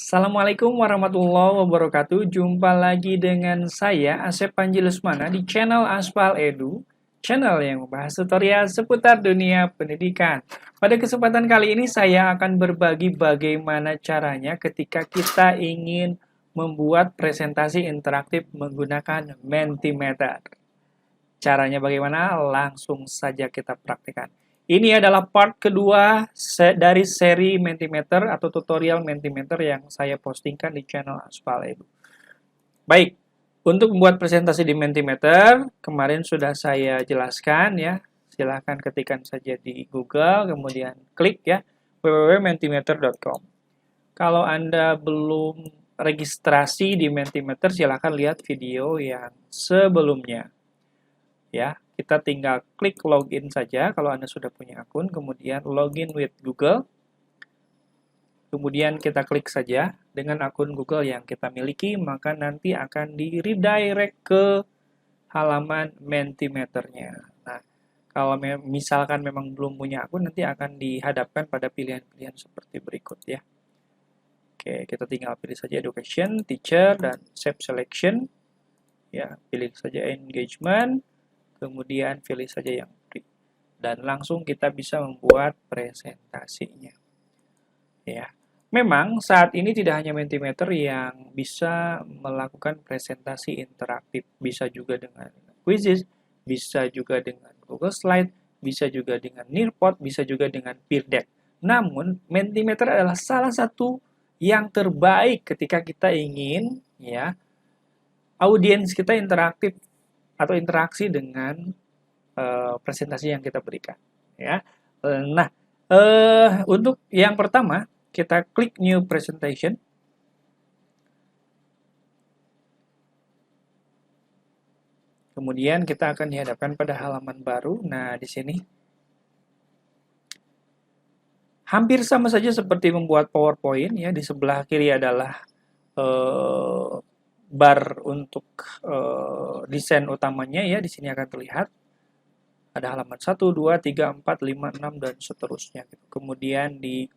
Assalamualaikum warahmatullahi wabarakatuh. Jumpa lagi dengan saya, Asep Panji Lesmana, di channel Aspal Edu, channel yang membahas tutorial seputar dunia pendidikan. Pada kesempatan kali ini, saya akan berbagi bagaimana caranya ketika kita ingin membuat presentasi interaktif menggunakan Mentimeter. Caranya bagaimana? Langsung saja kita praktekkan. Ini adalah part kedua dari seri Mentimeter atau tutorial Mentimeter yang saya postingkan di channel Aspal Edu. Baik, untuk membuat presentasi di Mentimeter, kemarin sudah saya jelaskan ya. Silahkan ketikkan saja di Google, kemudian klik ya www.mentimeter.com. Kalau Anda belum registrasi di Mentimeter, silahkan lihat video yang sebelumnya. Ya, kita tinggal klik login saja kalau Anda sudah punya akun, kemudian login with Google. Kemudian kita klik saja dengan akun Google yang kita miliki, maka nanti akan di redirect ke halaman Mentimeternya. Nah, kalau misalkan memang belum punya akun, nanti akan dihadapkan pada pilihan-pilihan seperti berikut ya. Oke, kita tinggal pilih saja Education, Teacher, dan Save Selection. Ya, pilih saja Engagement. Kemudian pilih saja yang free. Dan langsung kita bisa membuat presentasinya. Ya. Memang saat ini tidak hanya Mentimeter yang bisa melakukan presentasi interaktif, bisa juga dengan Quizzes, bisa juga dengan Google Slide, bisa juga dengan Nearpod, bisa juga dengan Peer Deck. Namun, Mentimeter adalah salah satu yang terbaik ketika kita ingin ya audiens kita interaktif atau interaksi dengan presentasi yang kita berikan ya. Nah, untuk yang pertama kita klik new presentation. Kemudian kita akan dihadapkan pada halaman baru. Nah, di sini hampir sama saja seperti membuat PowerPoint ya. Di sebelah kiri adalah bar untuk desain utamanya ya. Di sini akan terlihat ada halaman 1, 2, 3, 4, 5, 6, dan seterusnya. Kemudian di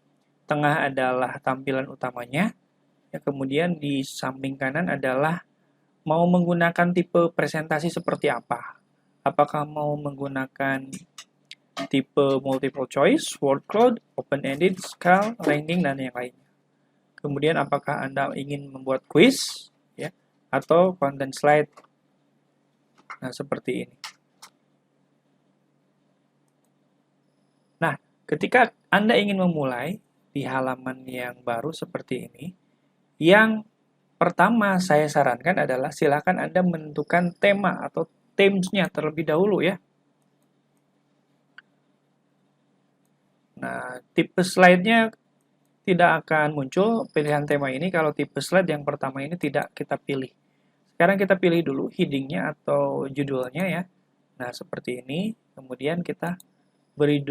tengah adalah tampilan utamanya. Ya, kemudian di samping kanan adalah mau menggunakan tipe presentasi seperti apa. Apakah mau menggunakan tipe multiple choice, word cloud, open-ended, scale, ranking, dan yang lainnya. Kemudian apakah Anda ingin membuat quiz ya, atau content slide. Nah, seperti ini. Nah, ketika Anda ingin memulai di halaman yang baru seperti ini, yang pertama saya sarankan adalah silakan Anda menentukan tema atau themes-nya terlebih dahulu ya. Nah, tipe slide-nya tidak akan muncul pilihan tema ini kalau tipe slide yang pertama ini tidak kita pilih. Sekarang kita pilih dulu heading-nya atau judulnya ya. Nah, seperti ini. Kemudian kita beri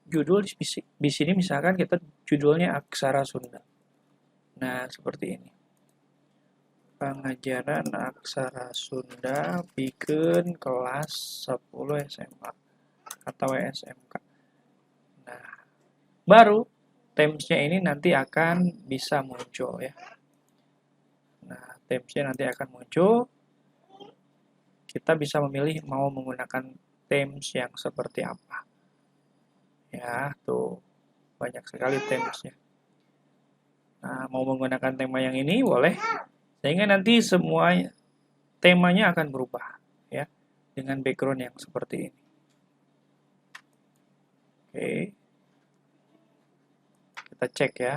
judul di sini misalkan kita judulnya Aksara Sunda. Nah, seperti ini. Pengajaran Aksara Sunda bikin kelas 10 SMA atau SMK. Nah, baru themes-nya ini nanti akan bisa muncul ya. Nah, themes-nya nanti akan muncul. Kita bisa memilih mau menggunakan themes yang seperti apa. Ya, tuh banyak sekali themes-nya. Nah, mau menggunakan tema yang ini boleh. Sehingga nanti semua temanya akan berubah ya dengan background yang seperti ini. Oke. Kita cek ya.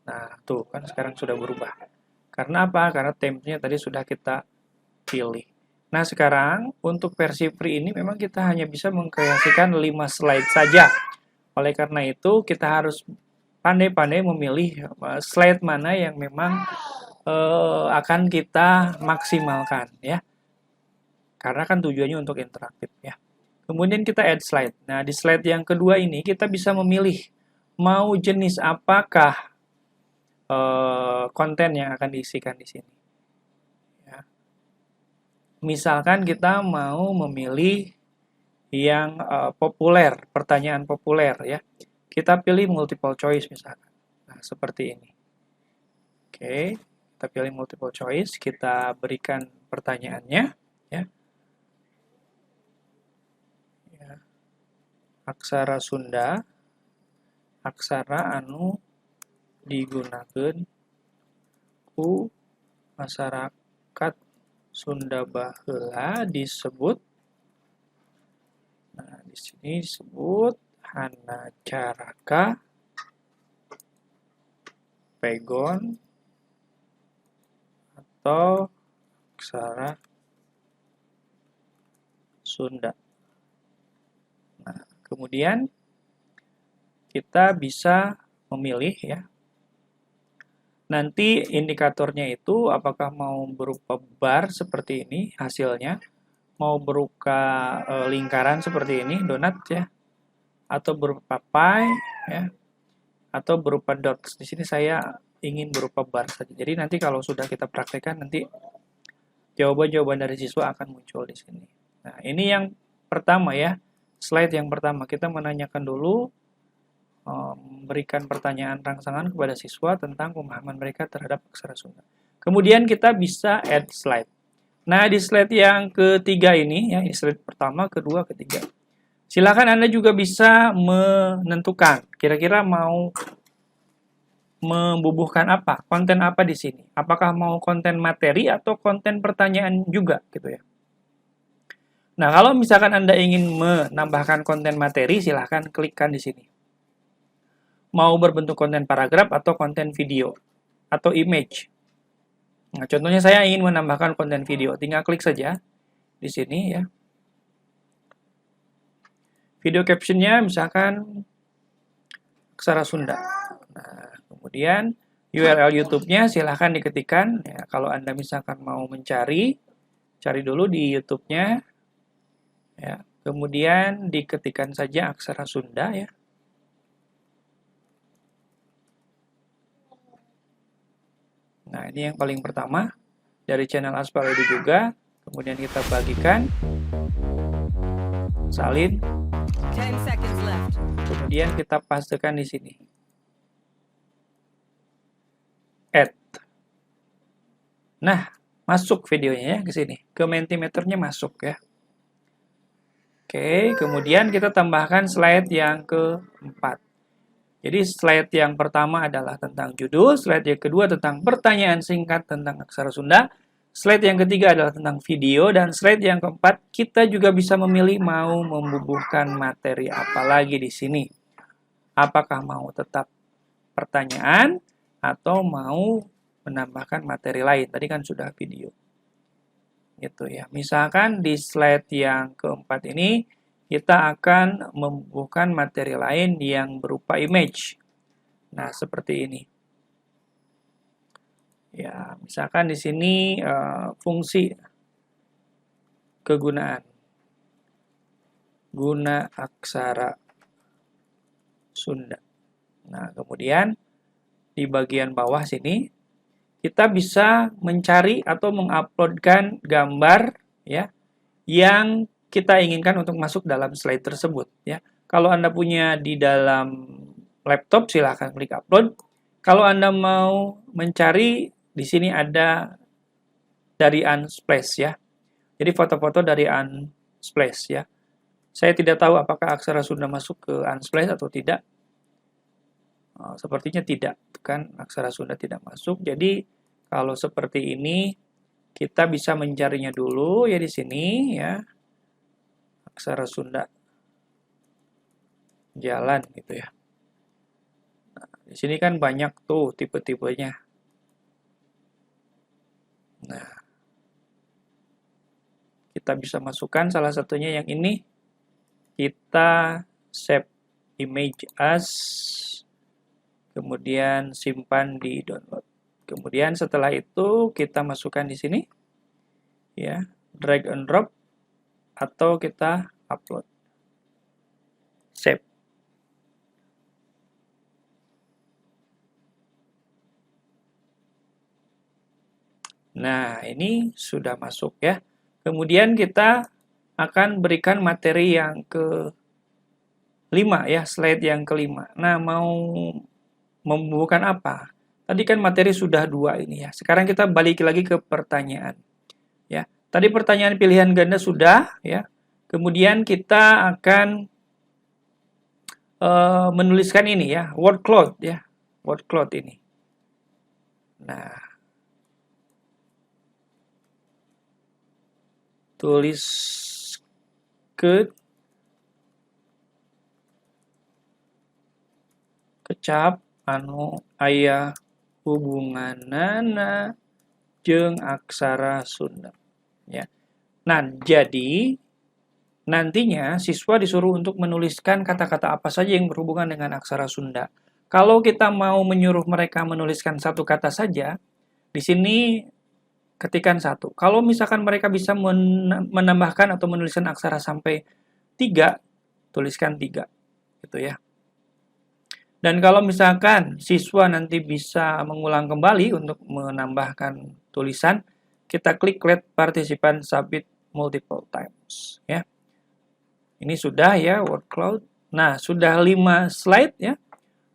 Nah, tuh kan sekarang sudah berubah. Karena apa? Karena template-nya tadi sudah kita pilih. Nah, sekarang untuk versi free ini memang kita hanya bisa mengkreasikan 5 slide saja. Oleh karena itu, kita harus pandai-pandai memilih slide mana yang memang akan kita maksimalkan ya. Karena kan tujuannya untuk interaktif ya. Kemudian kita add slide. Nah, di slide yang kedua ini kita bisa memilih mau jenis apakah konten yang akan diisikan di sini. Ya. Misalkan kita mau memilih yang populer, pertanyaan populer ya. Kita pilih multiple choice misalkan. Nah, seperti ini. Oke, kita pilih multiple choice, kita berikan pertanyaannya, ya. Ya. Aksara Sunda, aksara anu digunakan ku masyarakat Sunda baheula disebut. Nah, di sini disebut Hanacaraka, Pegon, atau aksara Sunda. Nah, kemudian kita bisa memilih ya. Nanti indikatornya itu apakah mau berupa bar seperti ini hasilnya, mau berupa lingkaran seperti ini, donat ya, atau berupa pie ya, atau berupa dots. Di sini saya ingin berupa bar saja. Jadi nanti kalau sudah kita praktekkan nanti jawaban-jawaban dari siswa akan muncul di sini. Nah, ini yang pertama ya. Slide yang pertama kita menanyakan dulu, memberikan pertanyaan rangsangan kepada siswa tentang pemahaman mereka terhadap aksara Sunda. Kemudian kita bisa add slide. Nah, di slide yang ketiga ini, ya, ini slide pertama, kedua, ketiga. Silakan Anda juga bisa menentukan, kira-kira mau membubuhkan apa, konten apa di sini. Apakah mau konten materi atau konten pertanyaan juga, gitu ya. Nah, kalau misalkan Anda ingin menambahkan konten materi, silahkan klikkan di sini. Mau berbentuk konten paragraf atau konten video atau image. Nah, contohnya saya ingin menambahkan konten video, tinggal klik saja di sini ya. Video captionnya misalkan aksara Sunda. Nah, kemudian URL YouTube-nya silahkan diketikkan. Ya, kalau Anda misalkan mau mencari, cari dulu di YouTube-nya. Ya, kemudian diketikkan saja aksara Sunda ya. Nah, ini yang paling pertama dari channel Aspal Edu juga. Kemudian kita bagikan, salin, 10 seconds left. kemudian kita pastekan di sini. Add. Nah, masuk videonya ya ke sini. Ke Mentimeternya masuk ya. Oke, kemudian kita tambahkan slide yang keempat. Jadi slide yang pertama adalah tentang judul, slide yang kedua tentang pertanyaan singkat tentang aksara Sunda, slide yang ketiga adalah tentang video, dan slide yang keempat kita juga bisa memilih mau membubuhkan materi apa lagi di sini. Apakah mau tetap pertanyaan atau mau menambahkan materi lain. Tadi kan sudah video. Gitu ya. Misalkan di slide yang keempat ini kita akan membubuhkan materi lain yang berupa image. Nah, seperti ini. Ya, misalkan di sini fungsi kegunaan. Guna aksara Sunda. Nah, kemudian di bagian bawah sini kita bisa mencari atau menguploadkan gambar ya yang kita inginkan untuk masuk dalam slide tersebut ya. Kalau Anda punya di dalam laptop silahkan klik upload. Kalau Anda mau mencari di sini ada dari Unsplash ya. Jadi foto-foto dari Unsplash ya. Saya tidak tahu apakah aksara Sunda masuk ke Unsplash atau tidak. Sepertinya tidak, kan aksara Sunda tidak masuk. Jadi kalau seperti ini kita bisa mencarinya dulu ya di sini ya. Aksara Sunda jalan gitu ya. Nah, di sini kan banyak tuh tipe-tipenya. Nah, kita bisa masukkan salah satunya yang ini. Kita save image as, kemudian simpan di download. Kemudian setelah itu kita masukkan di sini, ya, drag and drop, atau kita upload, save. Nah, ini sudah masuk ya. Kemudian kita akan berikan materi yang ke-5 ya, slide yang ke-5. Nah, mau membubuhkan apa? Tadi kan materi sudah 2 ini ya. Sekarang kita balik lagi ke pertanyaan. Ya, tadi pertanyaan pilihan ganda sudah ya. Kemudian kita akan menuliskan ini ya, word cloud ya. Word cloud ini. Nah, tulis kecap anu aya hubunganana jeung aksara Sunda ya. Nah, jadi nantinya siswa disuruh untuk menuliskan kata-kata apa saja yang berhubungan dengan aksara Sunda. Kalau kita mau menyuruh mereka menuliskan satu kata saja, di sini ketikkan 1. Kalau misalkan mereka bisa menambahkan atau menuliskan aksara sampai 3, tuliskan 3 gitu ya. Dan kalau misalkan siswa nanti bisa mengulang kembali untuk menambahkan tulisan, kita klik let participant submit multiple times ya. Ini sudah ya word cloud. Nah, sudah 5 slide ya.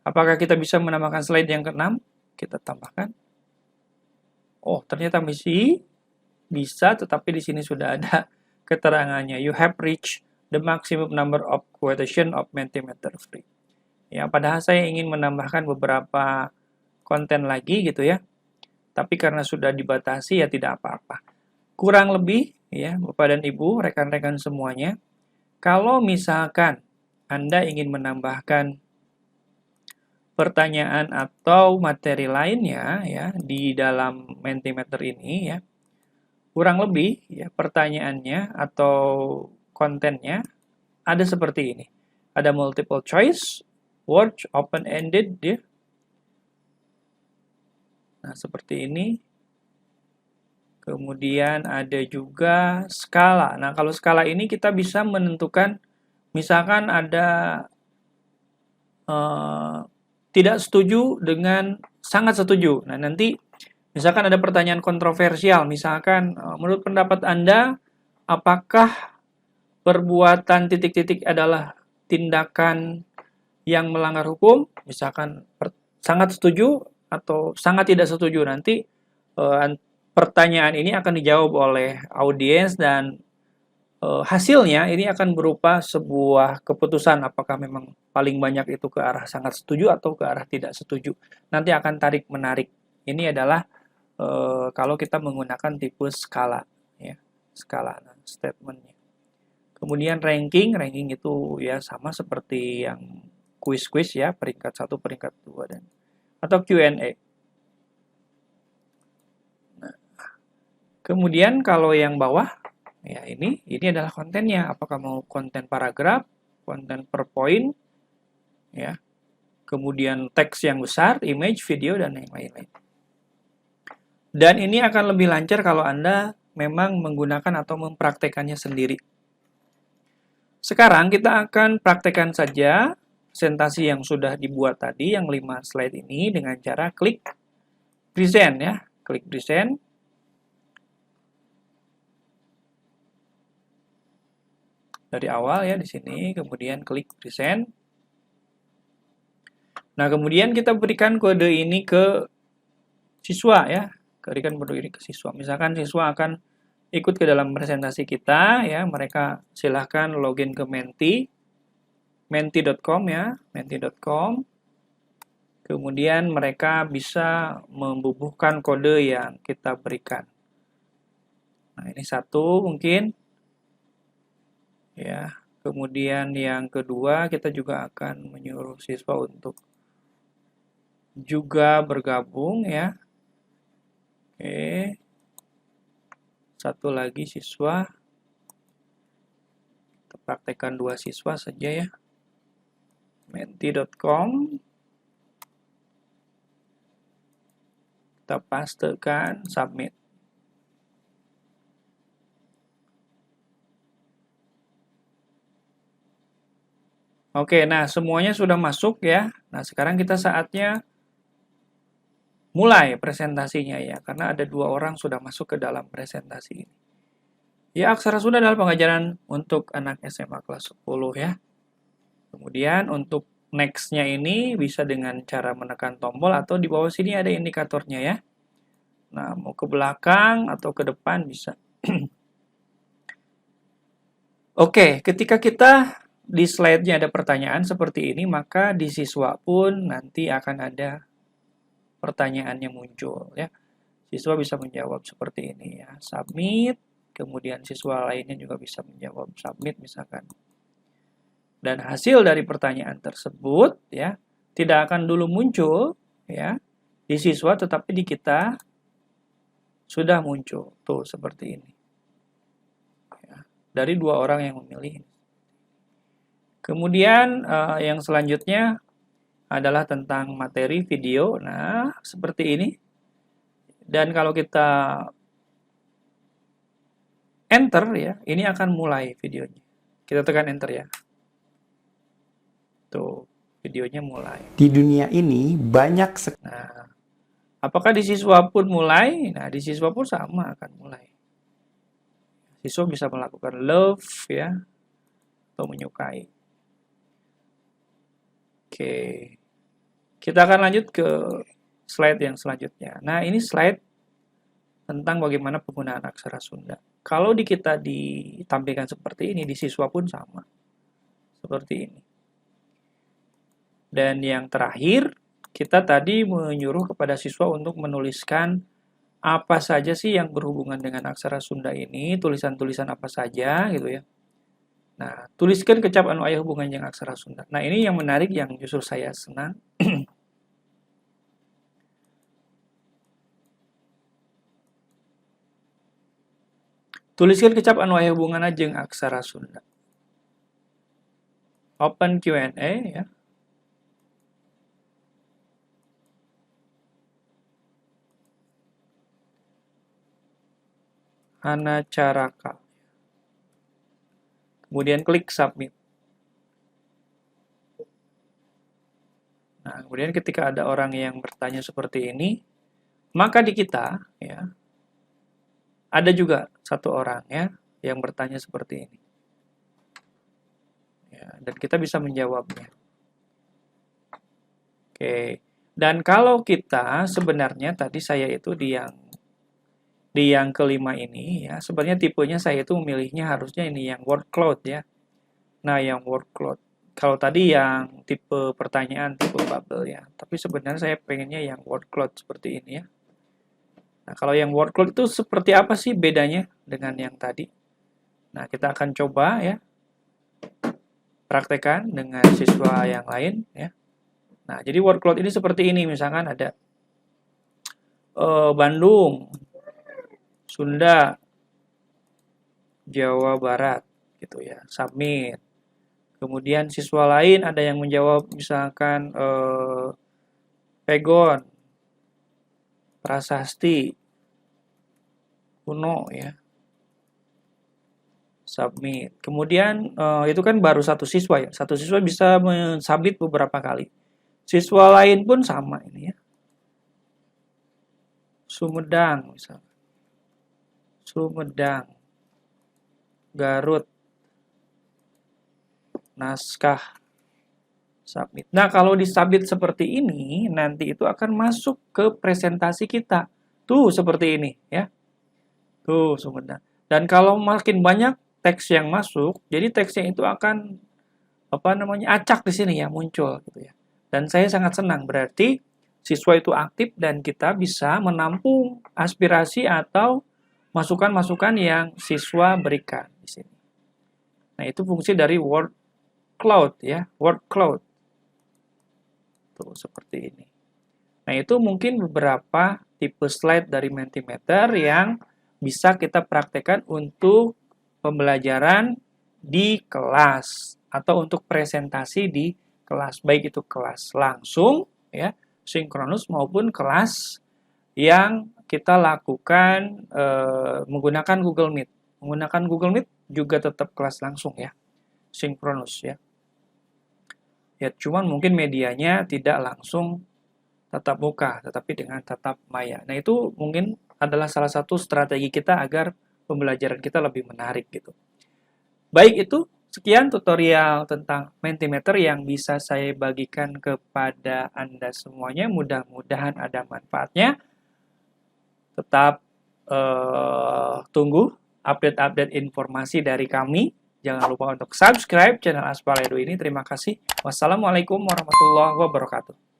Apakah kita bisa menambahkan slide yang ke-6? Kita tambahkan. Oh, ternyata masih bisa, tetapi di sini sudah ada keterangannya. You have reached the maximum number of quotation of Mentimeter free. Ya, padahal saya ingin menambahkan beberapa konten lagi gitu ya. Tapi karena sudah dibatasi ya tidak apa-apa. Kurang lebih ya, Bapak dan Ibu, rekan-rekan semuanya, kalau misalkan Anda ingin menambahkan pertanyaan atau materi lainnya ya di dalam Mentimeter ini ya, kurang lebih ya pertanyaannya atau kontennya ada seperti ini. Ada multiple choice, word, open-ended ya. Nah, seperti ini. Kemudian ada juga skala. Nah, kalau skala ini kita bisa menentukan, misalkan ada tidak setuju dengan sangat setuju. Nah, nanti misalkan ada pertanyaan kontroversial, misalkan menurut pendapat Anda, apakah perbuatan titik-titik adalah tindakan yang melanggar hukum? Misalkan sangat setuju atau sangat tidak setuju. Nanti pertanyaan ini akan dijawab oleh audiens dan hasilnya ini akan berupa sebuah keputusan apakah memang paling banyak itu ke arah sangat setuju atau ke arah tidak setuju. Nanti akan tarik-menarik. Ini adalah kalau kita menggunakan tipe skala ya, skala statementnya. Kemudian ranking itu ya sama seperti yang quiz ya, peringkat 1, peringkat 2 dan atau Q&A. Kemudian kalau yang bawah, ya ini adalah kontennya. Apakah mau konten paragraf, konten per point, ya. Kemudian teks yang besar, image, video, dan yang lain-lain. Dan ini akan lebih lancar kalau Anda memang menggunakan atau mempraktekannya sendiri. Sekarang kita akan praktekkan saja presentasi yang sudah dibuat tadi, yang 5 slide ini, dengan cara klik present ya. Klik present. Dari awal ya di sini, kemudian klik present. Nah, kemudian kita berikan kode ini ke siswa ya. Berikan kode ini ke siswa. Misalkan siswa akan ikut ke dalam presentasi kita ya, mereka silahkan login ke menti.com ya, menti.com. Kemudian mereka bisa membubuhkan kode yang kita berikan. Nah, ini satu mungkin. Ya, kemudian yang kedua kita juga akan menyuruh siswa untuk juga bergabung ya. Oke. Satu lagi siswa. Kita praktekkan 2 siswa saja ya. Menti.com. Kita pastekan submit. Oke, nah semuanya sudah masuk ya. Nah, sekarang kita saatnya mulai presentasinya ya, karena ada 2 orang sudah masuk ke dalam presentasi ini. Ya, aksara Sunda adalah pengajaran untuk anak SMA kelas 10 ya. Kemudian untuk next-nya ini bisa dengan cara menekan tombol atau di bawah sini ada indikatornya ya. Nah, mau ke belakang atau ke depan bisa. Oke, ketika kita di slide-nya ada pertanyaan seperti ini, maka di siswa pun nanti akan ada pertanyaannya muncul ya. Siswa bisa menjawab seperti ini ya. Submit, kemudian siswa lainnya juga bisa menjawab submit misalkan. Dan hasil dari pertanyaan tersebut ya tidak akan dulu muncul ya di siswa, tetapi di kita sudah muncul tuh seperti ini ya, dari 2 orang yang memilih. Kemudian yang selanjutnya adalah tentang materi video. Nah, seperti ini. Dan kalau kita enter ya, ini akan mulai videonya. Kita tekan enter ya. Tuh, videonya mulai. Di dunia ini banyak Nah, apakah di siswa pun mulai? Nah, di siswa pun sama akan mulai. Siswa bisa melakukan love ya, atau menyukai. Oke. Kita akan lanjut ke slide yang selanjutnya. Nah, ini slide tentang bagaimana penggunaan aksara Sunda. Kalau di kita ditampilkan seperti ini, di siswa pun sama. Seperti ini. Dan yang terakhir, kita tadi menyuruh kepada siswa untuk menuliskan apa saja sih yang berhubungan dengan aksara Sunda ini, tulisan-tulisan apa saja gitu ya. Nah, tuliskan kecap anu aya hubungan dengan aksara Sunda. Nah, ini yang menarik yang justru saya senang. Tuliskan kecap anu aya hubunganna jeung aksara Sunda. Open Q&A ya. Hanacaraka. Kemudian klik submit. Nah, kemudian ketika ada orang yang bertanya seperti ini, maka di kita ya ada juga satu orang ya yang bertanya seperti ini. Ya, dan kita bisa menjawabnya. Oke. Dan kalau kita sebenarnya tadi saya itu di yang kelima ini ya, sebenarnya tipenya saya itu memilihnya harusnya ini yang word cloud ya. Nah, yang word cloud. Kalau tadi yang tipe pertanyaan, tipe bubble ya. Tapi sebenarnya saya pengennya yang word cloud seperti ini ya. Nah, kalau yang word cloud itu seperti apa sih bedanya dengan yang tadi? Nah, kita akan coba ya praktekkan dengan siswa yang lain ya. Nah, jadi word cloud ini seperti ini, misalkan ada Bandung, Sunda, Jawa Barat gitu ya, submit. Kemudian siswa lain ada yang menjawab misalkan Pegon, Prasasti, Kuno ya, submit. Kemudian itu kan baru satu siswa ya, satu siswa bisa mensubmit beberapa kali. Siswa lain pun sama ini ya. Sumedang misalnya. Sumedang. Garut. Naskah. Submit. Nah, kalau disubmit seperti ini, nanti itu akan masuk ke presentasi kita. Tuh, seperti ini ya. Tuh, Sumedang. Dan kalau makin banyak teks yang masuk, jadi teksnya itu akan acak di sini ya, muncul gitu ya. Dan saya sangat senang, berarti siswa itu aktif dan kita bisa menampung aspirasi atau masukan-masukan yang siswa berikan di sini. Nah, itu fungsi dari word cloud ya, word cloud. Tuh, seperti ini. Nah, itu mungkin beberapa tipe slide dari Mentimeter yang bisa kita praktekkan untuk pembelajaran di kelas atau untuk presentasi di kelas, baik itu kelas langsung ya, sinkronus maupun kelas yang kita lakukan menggunakan Google Meet. Menggunakan Google Meet juga tetap kelas langsung ya, sinkronus ya. Ya, cuman mungkin medianya tidak langsung tatap muka, tetapi dengan tatap maya. Nah, itu mungkin adalah salah satu strategi kita agar pembelajaran kita lebih menarik gitu. Baik, itu Sekian tutorial tentang Mentimeter yang bisa saya bagikan kepada Anda semuanya. Mudah-mudahan ada manfaatnya. Tetap tunggu update-update informasi dari kami. Jangan lupa untuk subscribe channel Aspal Edu ini. Terima kasih. Wassalamualaikum warahmatullahi wabarakatuh.